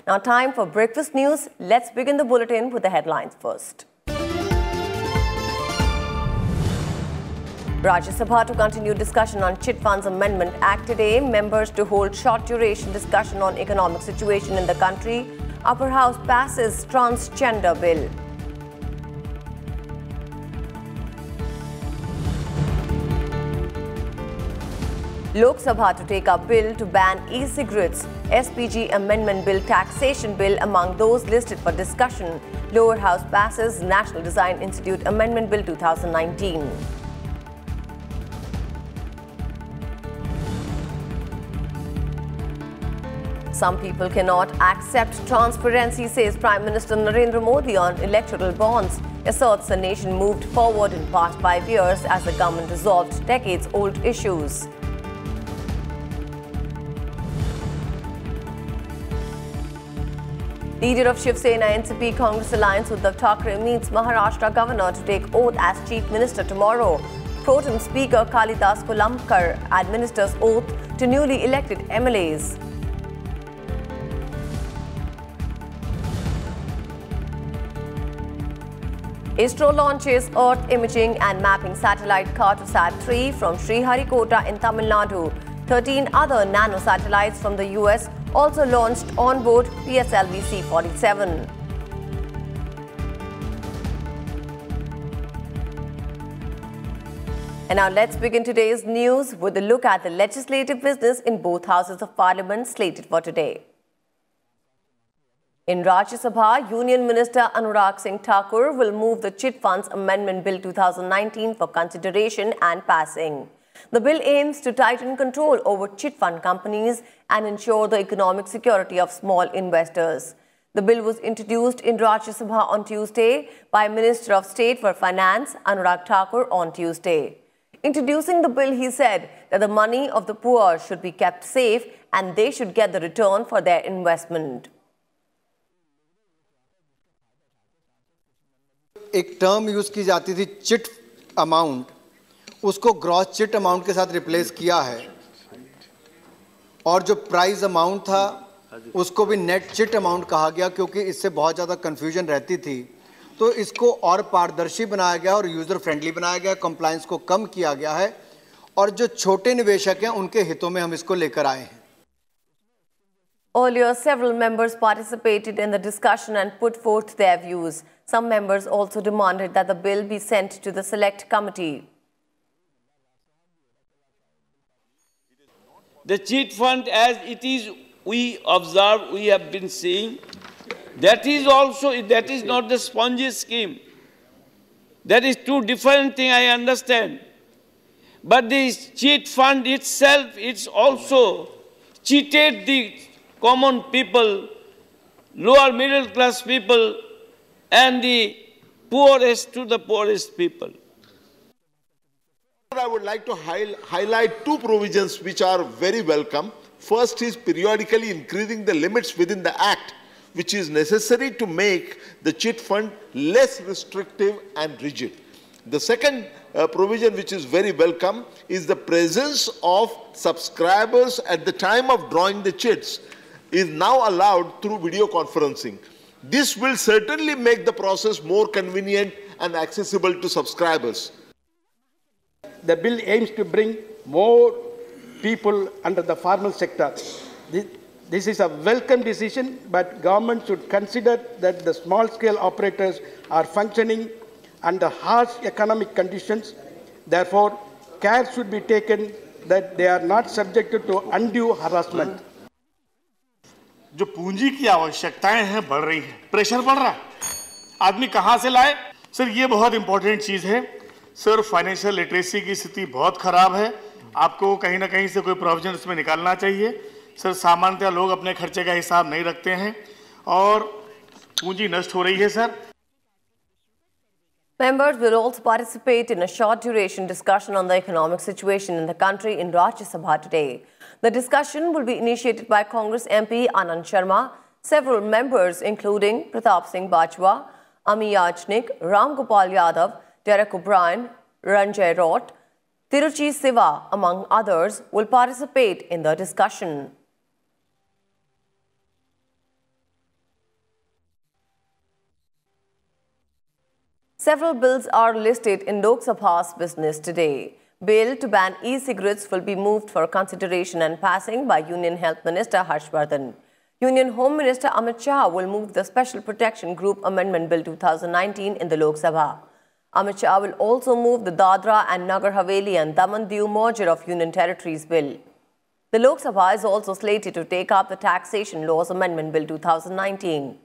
Now time for breakfast news. Let's begin the bulletin with the headlines first. Rajya Sabha to continue discussion on Chit Funds Amendment Act today. Members to hold short duration discussion on economic situation in the country. Upper House passes Transgender Bill. Lok Sabha to take up bill to ban e-cigarettes. SPG Amendment Bill Taxation Bill among those listed for discussion. Lower House passes National Design Institute Amendment Bill 2019. Some people cannot accept transparency, says Prime Minister Narendra Modi on electoral bonds. Asserts the nation moved forward in past 5 years as the government resolved decades-old issues. Leader of Shiv Sena NCP Congress alliance Uddhav Thackeray meets Maharashtra governor to take oath as chief minister tomorrow. Pro Tem Speaker Kalidas Kolamkar administers oath to newly elected MLAs. ISRO launches Earth imaging and mapping satellite Cartosat 3 from Sriharikota in Tamil Nadu. 13 other nano-satellites from the US also launched on board PSLV C-47. And now let's begin today's news with a look at the legislative business in both houses of parliament slated for today. In Rajya Sabha, Union Minister Anurag Singh Thakur will move the Chit Funds Amendment Bill 2019 for consideration and passing. The bill aims to tighten control over chit fund companies and ensure the economic security of small investors. The bill was introduced in Rajya Sabha on Tuesday by Minister of State for Finance Anurag Thakur on Tuesday. Introducing the bill, he said that the money of the poor should be kept safe and they should get the return for their investment. एक term use की जाती थी chit amount, उसको gross chit amount के साथ replace किया है और जो प्राइस अमाउंट था उसको भी नेट चिट अमाउंट कहा गया क्योंकि इससे बहुत ज़्यादा कंफ्यूजन रहती थी। तो इसको और पारदर्शी बनाया गया और यूज़र फ्रेंडली बनाया गया, कंप्लायंस को कम किया गया है और जो छोटे निवेशक हैं उनके हितों में हम इसको लेकर आए हैं। Earlier, several members participated in the discussion and put forth their views. Some members also demanded that the bill be sent to the select committee. The cheat fund as it is, we observe, we have been seeing, that is not the spongy scheme. That is two different things, I understand. But this cheat fund itself, it's also cheated the common people, lower middle class people, and the poorest to the poorest people. I would like to highlight two provisions which are very welcome. First is periodically increasing the limits within the Act, which is necessary to make the chit fund less restrictive and rigid. The second provision which is very welcome is the presence of subscribers at the time of drawing the chits is now allowed through video conferencing. This will certainly make the process more convenient and accessible to subscribers. The bill aims to bring more people under the formal sector. This is a welcome decision, but government should consider that the small-scale operators are functioning under harsh economic conditions. Therefore, care should be taken that they are not subjected to undue harassment. जो पूंजी की आवश्यकताएं हैं बढ़ रही हैं, pressure बढ़ रहा है, आदमी कहां से लाए? सर ये बहुत इंपॉर्टेंट चीज है। सर फाइनेंशियल लिटरेसी की स्थिति बहुत खराब है, आपको कहीं ना कहीं से कोई प्रोविजन उसमें निकालना चाहिए। सर सामान्यतः लोग अपने खर्चे का हिसाब नहीं रखते हैं और पूंजी नष्ट हो रही है sir. Members will also participate in a short duration discussion on the economic situation in the country in Rajya Sabha today. The discussion will be initiated by Congress MP Anand Sharma. Several members including Pratap Singh Bajwa, Ami Yajnik, Ram Gopal Yadav, Derek O'Brien, Ranjay Rott, Tiruchi Siva, among others, will participate in the discussion. Several bills are listed in Lok Sabha's business today. Bill to ban e-cigarettes will be moved for consideration and passing by Union Health Minister Harshvardhan. Union Home Minister Amit Shah will move the Special Protection Group Amendment Bill 2019 in the Lok Sabha. Amit Shah will also move the Dadra and Nagar Haveli and Daman-Diu merger of Union Territories Bill. The Lok Sabha is also slated to take up the Taxation Laws Amendment Bill 2019.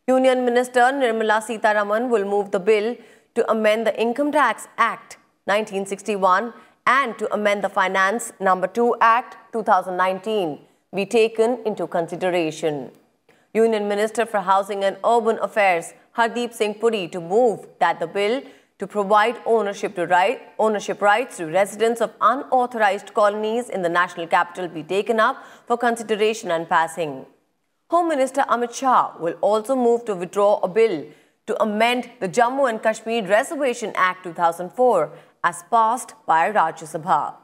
Union Minister Nirmala Sitharaman will move the bill to amend the Income Tax Act 1961 and to amend the Finance No. 2 Act 2019 be taken into consideration. Union Minister for Housing and Urban Affairs Hardeep Singh Puri to move that the bill to provide ownership rights to residents of unauthorized colonies in the national capital be taken up for consideration and passing. Home Minister Amit Shah will also move to withdraw a bill to amend the Jammu and Kashmir Reservation Act 2004 as passed by Rajya Sabha.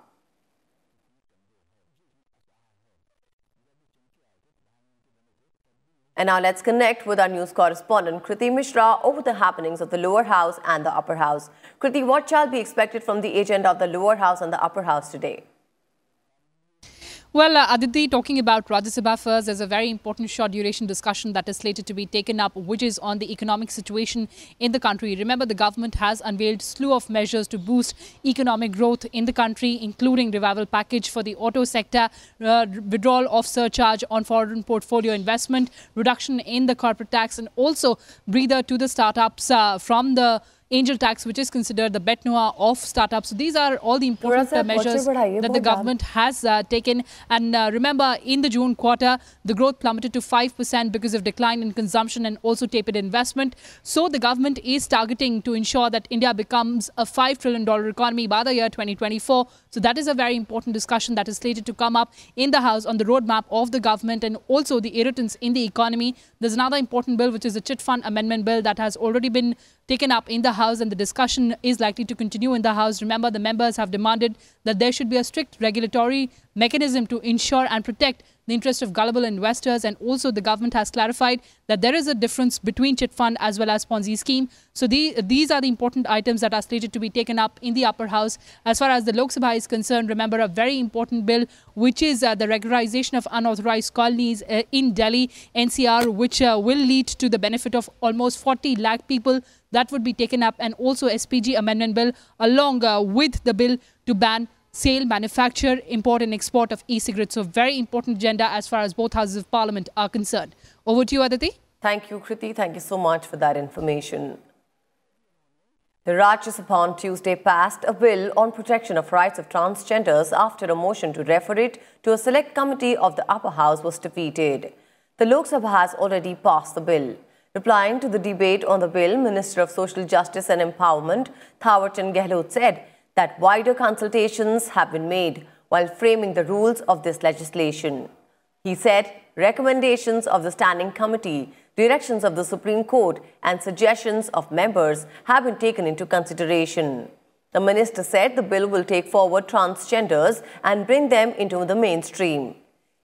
And now let's connect with our news correspondent Kriti Mishra over the happenings of the lower house and the upper house. Kriti, what shall be expected from the agenda of the lower house and the upper house today? Well, Aditi, talking about Rajya Sabha first, there's a very important short duration discussion that is slated to be taken up, which is on the economic situation in the country. Remember, the government has unveiled a slew of measures to boost economic growth in the country, including revival package for the auto sector, withdrawal of surcharge on foreign portfolio investment, reduction in the corporate tax, and also breather to the startups from the angel tax, which is considered the bet noir of startups. So these are all the important measures that the government has taken. And remember, in the June quarter, the growth plummeted to 5% because of decline in consumption and also tapered investment. So the government is targeting to ensure that India becomes a $5 trillion economy by the year 2024. So that is a very important discussion that is slated to come up in the House on the roadmap of the government and also the irritants in the economy. There's another important bill, which is the Chit Fund Amendment Bill that has already been taken up in the House, and the discussion is likely to continue in the House. Remember, the members have demanded that there should be a strict regulatory mechanism to ensure and protect the interest of gullible investors, and also the government has clarified that there is a difference between chit fund as well as Ponzi scheme. So these are the important items that are slated to be taken up in the upper house. As far as the Lok Sabha is concerned, remember a very important bill, which is the regularization of unauthorized colonies in Delhi NCR, which will lead to the benefit of almost 40 lakh people. That would be taken up, and also SPG amendment bill along with the bill to ban sale, manufacture, import and export of e-cigarettes. So very important agenda as far as both houses of parliament are concerned. Over to you, Aditi. Thank you, Kriti. Thank you so much for that information. The Rajya Sabha on Tuesday passed a bill on protection of rights of transgenders after a motion to refer it to a select committee of the upper house was defeated. The Lok Sabha has already passed the bill. Replying to the debate on the bill, Minister of Social Justice and Empowerment, Thawar Chand Gehlot, said that wider consultations have been made while framing the rules of this legislation. He said recommendations of the Standing Committee, directions of the Supreme Court and suggestions of members have been taken into consideration. The minister said the bill will take forward transgenders and bring them into the mainstream.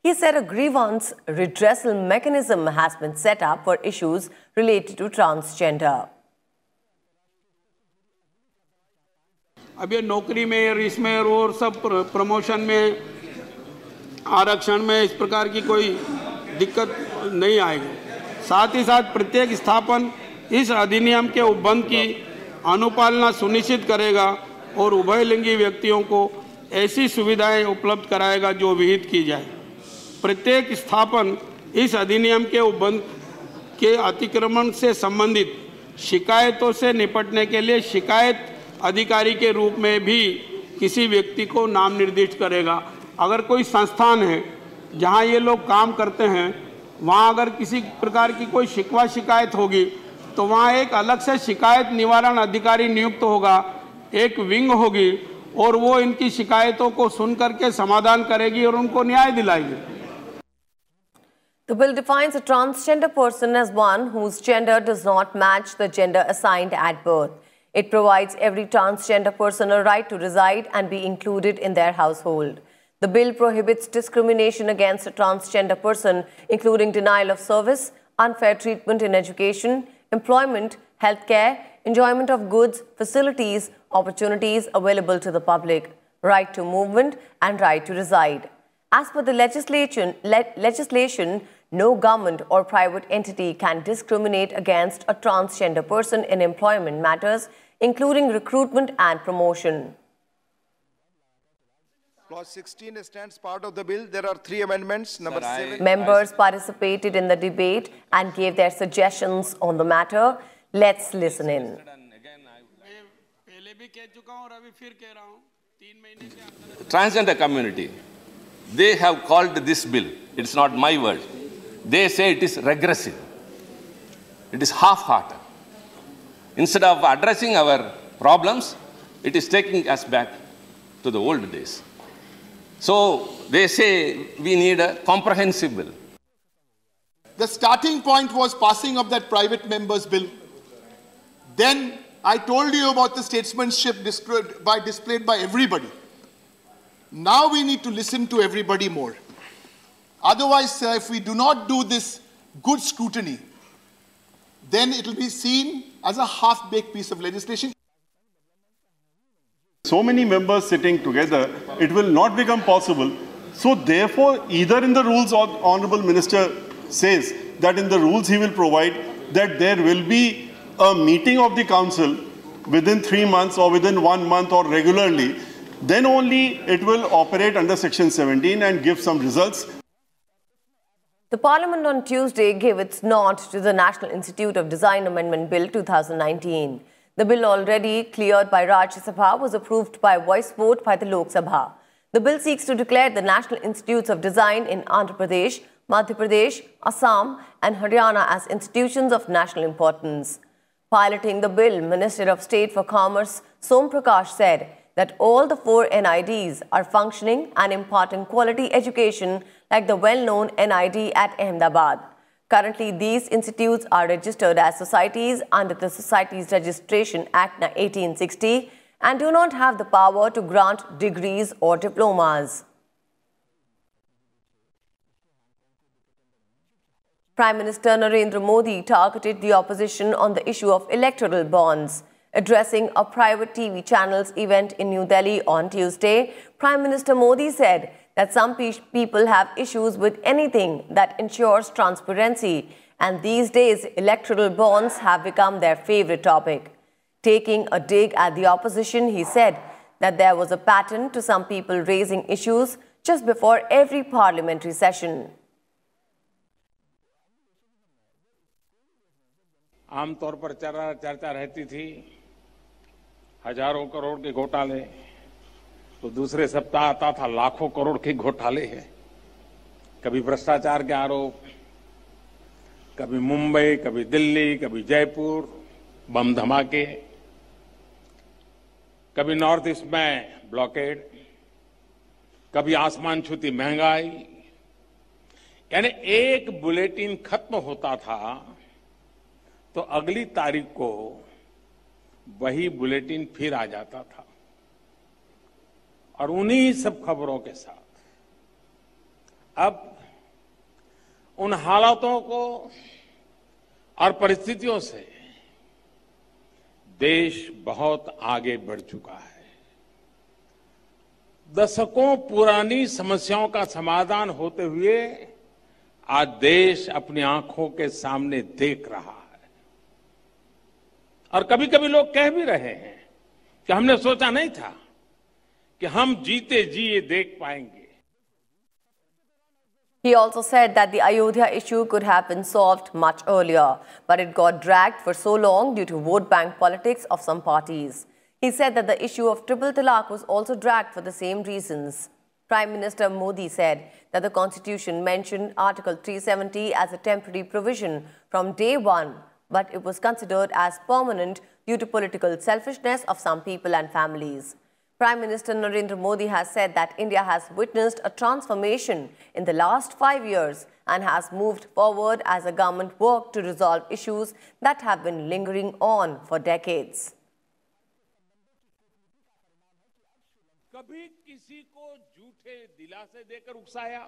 He said a grievance redressal mechanism has been set up for issues related to transgender. अब ये नौकरी में और इसमें और सब promotion में आरक्षण में इस प्रकार की कोई दिक्कत नहीं आएगी। साथ ही साथ प्रत्येक स्थापन इस अधिनियम के उपबंध की अनुपालना सुनिश्चित करेगा और उभयलिंगी व्यक्तियों को ऐसी सुविधाएं उपलब्ध कराएगा जो विहित की जाए। प्रत्येक स्थापन इस अधिनियम के उपबंध के अतिक्रमण से संबंधित शिकायतों से निपटने के लिए शिकायत अधिकारी के रूप में भी किसी व्यक्ति को नाम निर्दिष्ट करेगा। अगर कोई संस्थान है जहां ये लोग काम करते हैं, वहां अगर किसी प्रकार की कोई शिकवा शिकायत होगी तो वहां एक अलग से शिकायत निवारण अधिकारी नियुक्त होगा, एक विंग होगी और वो इनकी शिकायतों को सुन करके समाधान करेगी और उनको न्याय दिलाएगी। The bill defines a transgender person as one whose gender does not match the gender assigned at birth. It provides every transgender person a right to reside and be included in their household. The bill prohibits discrimination against a transgender person, including denial of service, unfair treatment in education, employment, healthcare, enjoyment of goods, facilities, opportunities available to the public, right to movement and right to reside. As per the legislation, no government or private entity can discriminate against a transgender person in employment matters, including recruitment and promotion. Clause 16 stands part of the bill. There are 3 amendments. Number 7. Members participated in the debate and gave their suggestions on the matter. Let's listen in. Transgender community, they have called this bill, it's not my word, they say it is regressive, it is half-hearted. Instead of addressing our problems, it is taking us back to the old days. So they say we need a comprehensive bill. The starting point was passing of that private members bill. Then I told you about the statesmanship displayed by everybody. Now we need to listen to everybody more. Otherwise, if we do not do this good scrutiny, then it will be seen as a half-baked piece of legislation. So many members sitting together, it will not become possible. So therefore, either in the rules, or Honorable Minister says that in the rules he will provide that there will be a meeting of the council within 3 months or within 1 month or regularly, then only it will operate under Section 17 and give some results. The Parliament on Tuesday gave its nod to the National Institute of Design Amendment Bill 2019. The bill, already cleared by Rajya Sabha, was approved by voice vote by the Lok Sabha. The bill seeks to declare the National Institutes of Design in Andhra Pradesh, Madhya Pradesh, Assam and Haryana as institutions of national importance. Piloting the bill, Minister of State for Commerce Som Prakash said that all the 4 NIDs are functioning and imparting quality education like the well-known NID at Ahmedabad. Currently, these institutes are registered as societies under the Societies Registration Act 1860 and do not have the power to grant degrees or diplomas. Prime Minister Narendra Modi targeted the opposition on the issue of electoral bonds. Addressing a private TV channel's event in New Delhi on Tuesday, Prime Minister Modi said that some people have issues with anything that ensures transparency, and these days electoral bonds have become their favorite topic. Taking a dig at the opposition, he said that there was a pattern to some people raising issues just before every parliamentary session. आमतौर पर चर्चा रहती थी हजारों करोड़ के घोटाले, तो दूसरे सप्ताह आता था लाखों करोड़ के घोटाले हैं। कभी भ्रष्टाचार के आरोप, कभी मुंबई, कभी दिल्ली, कभी जयपुर, बम धमाके, कभी नॉर्थ ईस्ट में ब्लॉकेड, कभी आसमान छूती महंगाई। यानी एक बुलेटिन खत्म होता था तो अगली तारीख को वही बुलेटिन फिर आ जाता था और उन्हीं सब खबरों के साथ अब उन हालातों को और परिस्थितियों से देश बहुत आगे बढ़ चुका है। दशकों पुरानी समस्याओं का समाधान होते हुए आज देश अपनी आंखों के सामने देख रहा है। और कभी कभी लोग कह भी रहे हैं कि हमने सोचा नहीं था कि हम जीते जी ये देख पाएंगे। He also said that the Ayodhya issue could have been solved much earlier, but it got dragged for so long due to vote bank politics of some parties. He said that the issue of triple talaq was also dragged for the same reasons. Prime Minister Modi said that the Constitution mentioned Article 370 as a temporary provision from day one, but it was considered as permanent due to political selfishness of some people and families. Prime Minister Narendra Modi has said that India has witnessed a transformation in the last 5 years and has moved forward as a government work to resolve issues that have been lingering on for decades. कभी किसी को झूठे दिलासे देकर उकसाया,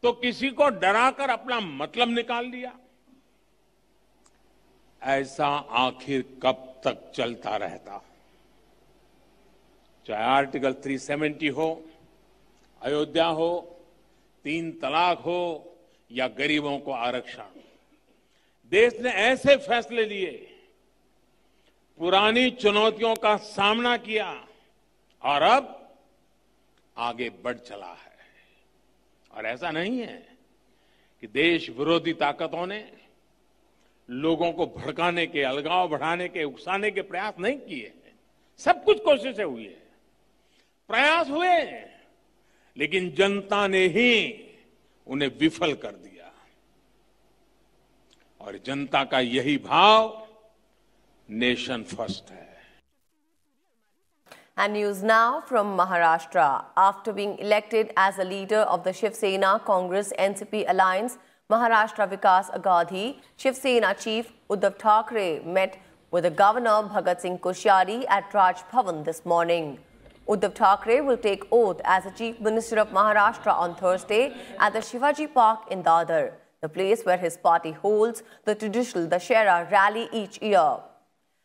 तो किसी को डराकर अपना मतलब निकाल लिया। ऐसा आखिर कब तक चलता रहता? चाहे आर्टिकल 370 हो, अयोध्या हो, 3 तलाक हो या गरीबों को आरक्षण, देश ने ऐसे फैसले लिए, पुरानी चुनौतियों का सामना किया और अब आगे बढ़ चला है। और ऐसा नहीं है कि देश विरोधी ताकतों ने लोगों को भड़काने के, अलगाव बढ़ाने के, उकसाने के प्रयास नहीं किए। सब कुछ कोशिशें हुई है, प्रयास हुए, लेकिन जनता ने ही उन्हें विफल कर दिया। और जनता का यही भाव नेशन फर्स्ट है। And news now from Maharashtra. After being elected as a leader of the Shiv Sena Congress NCP alliance, Maharashtra Vikas Agadhi, Shiv Sena chief Uddhav Thackeray met with the governor Bhagat Singh Koshyari at Raj Bhavan this morning. Uddhav Thackeray will take oath as the Chief Minister of Maharashtra on Thursday at the Shivaji Park in Dadar, the place where his party holds the traditional Dashera rally each year.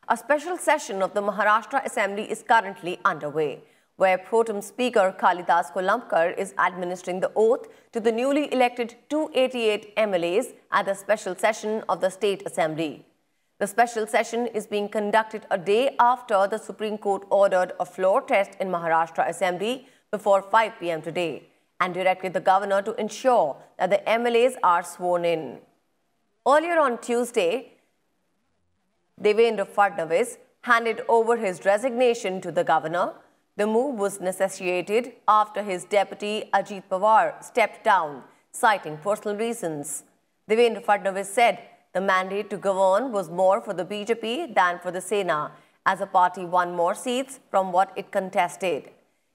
A special session of the Maharashtra Assembly is currently underway, where Pro-Tem Speaker Kalidas Kolamkar is administering the oath to the newly elected 288 MLAs at the special session of the State Assembly. The special session is being conducted a day after the Supreme Court ordered a floor test in Maharashtra Assembly before 5 p.m. today and directed the governor to ensure that the MLAs are sworn in. Earlier on Tuesday, Devendra Fadnavis handed over his resignation to the governor. The move was necessitated after his deputy Ajit Pawar stepped down, citing personal reasons. Devendra Fadnavis said the mandate to govern was more for the BJP than for the Sena, as the party won more seats from what it contested.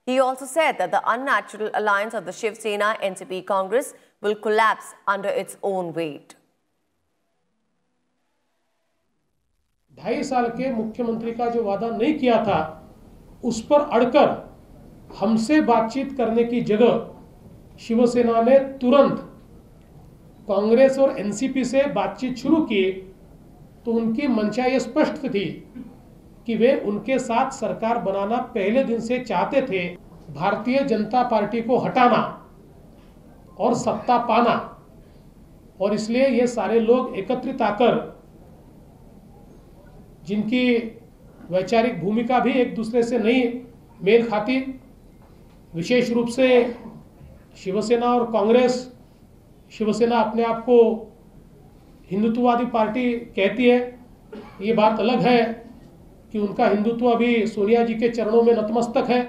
He also said that the unnatural alliance of the Shiv Sena NCP Congress will collapse under its own weight. 2.5 साल के मुख्यमंत्री का जो वादा नहीं किया था, उस पर अड़कर हमसे बातचीत करने की जगह शिवसेना ने तुरंत कांग्रेस और एनसीपी से बातचीत शुरू की, तो उनकी मंशा ये स्पष्ट थी कि वे उनके साथ सरकार बनाना पहले दिन से चाहते थे। भारतीय जनता पार्टी को हटाना और सत्ता पाना, और इसलिए ये सारे लोग एकत्रित आकर, जिनकी वैचारिक भूमिका भी एक दूसरे से नहीं मेल खाती, विशेष रूप से शिवसेना और कांग्रेस, शिवसेना अपने आप को हिंदुत्ववादी पार्टी कहती है, ये बात अलग है कि उनका हिंदुत्व अभी सोनिया जी के चरणों में नतमस्तक है।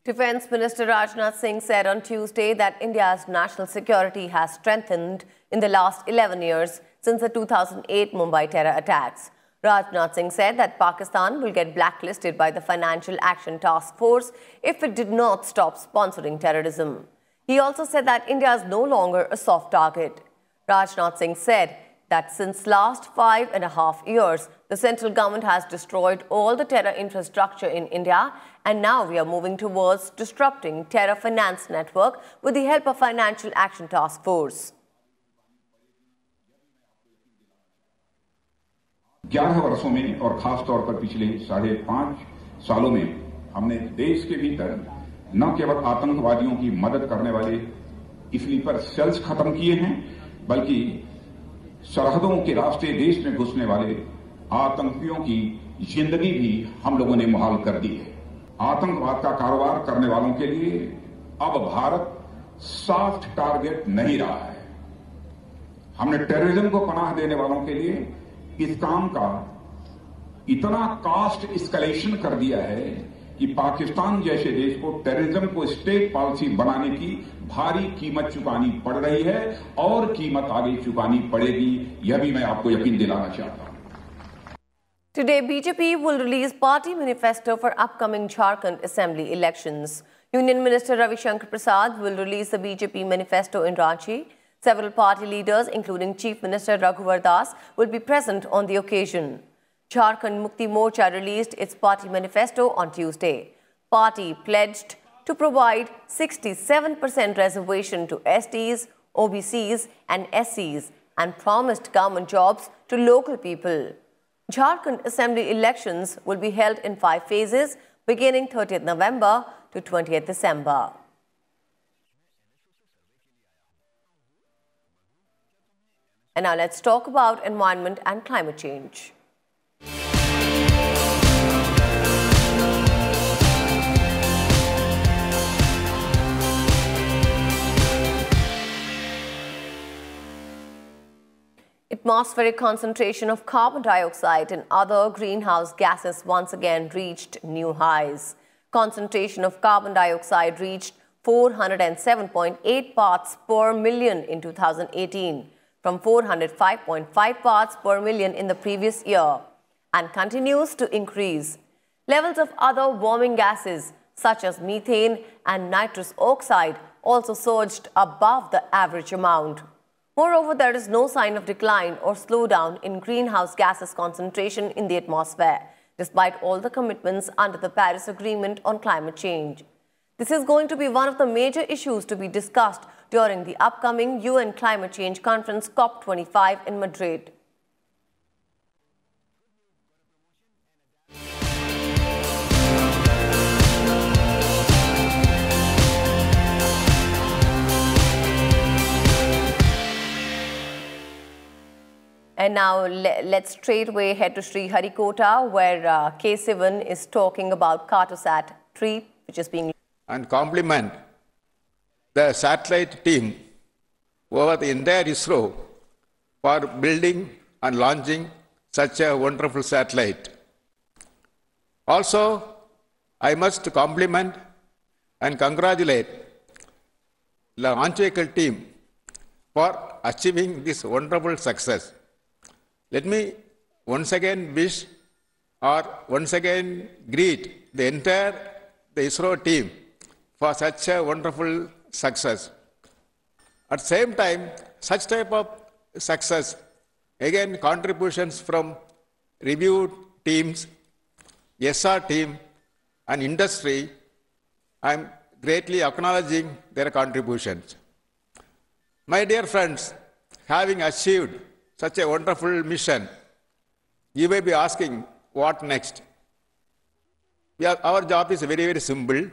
Defence Minister Rajnath Singh said on Tuesday that India's national security has strengthened in the last 11 years since the 2008 Mumbai terror attacks. Rajnath Singh said that Pakistan will get blacklisted by the Financial Action Task Force if it did not stop sponsoring terrorism. He also said that India is no longer a soft target. Rajnath Singh said that since last 5.5 years, the central government has destroyed all the terror infrastructure in India, and now we are moving towards disrupting terror finance network with the help of Financial Action Task Force. 11 वर्षों में और खास तौर पर पिछले 5.5 सालों में हमने देश के भीतर न केवल आतंकवादियों की मदद करने वाले स्लीपर सेल्स खत्म किए हैं, बल्कि सरहदों के रास्ते देश में घुसने वाले आतंकियों की जिंदगी भी हम लोगों ने मुहाल कर दी है। आतंकवाद का कारोबार करने वालों के लिए अब भारत सॉफ्ट टारगेट नहीं रहा है। हमने टेररिज्म को पनाह देने वालों के लिए इस काम का इतना कॉस्ट एस्केलेशन कर दिया है कि पाकिस्तान जैसे देश को टेररिज्म को स्टेट पॉलिसी बनाने की भारी कीमत चुकानी पड़ रही है और कीमत आगे चुकानी पड़ेगी, यह भी मैं आपको यकीन दिलाना चाहता हूं। Today, BJP will release party manifesto for upcoming Jharkhand Assembly elections. Union Minister Ravi Shankar Prasad will release the BJP manifesto in Ranchi. Several party leaders, including Chief Minister Raghuvar Das, will be present on the occasion. Jharkhand Mukti Morcha released its party manifesto on Tuesday. Party pledged to provide 67% reservation to STs, OBCs and SCs and promised government jobs to local people. Jharkhand Assembly elections will be held in 5 phases, beginning 30th November to 20th December. And now let's talk about environment and climate change. Atmospheric concentration of carbon dioxide and other greenhouse gases once again reached new highs. Concentration of carbon dioxide reached 407.8 parts per million in 2018, from 405.5 parts per million in the previous year, and continues to increase. Levels of other warming gases such as methane and nitrous oxide also surged above the average amount. Moreover, there is no sign of decline or slowdown in greenhouse gases concentration in the atmosphere, despite all the commitments under the Paris Agreement on climate change. This is going to be one of the major issues to be discussed during the upcoming UN Climate Change Conference COP25 in Madrid. And now let's straightway head to Sriharikota, where K7 is talking about Cartosat 3, which is being... And compliment the satellite team over the entire ISRO for building and launching such a wonderful satellite. Also, I must compliment and congratulate the launch vehicle team for achieving this wonderful success. Let me once again wish or once again greet the entire ISRO team for such a wonderful success. At the same time, such type of success, again contributions from review teams, SR team and industry, I am greatly acknowledging their contributions. My dear friends, having achieved such a wonderful mission, you may be asking, what next? Our job is very, very simple.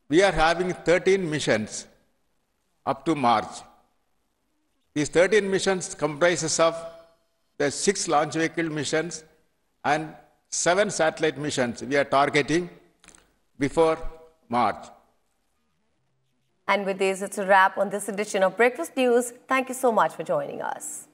We are having 13 missions up to March. These 13 missions comprises of the 6 launch vehicle missions and 7 satellite missions we are targeting before March. And with this, it's a wrap on this edition of Breakfast News. Thank you so much for joining us.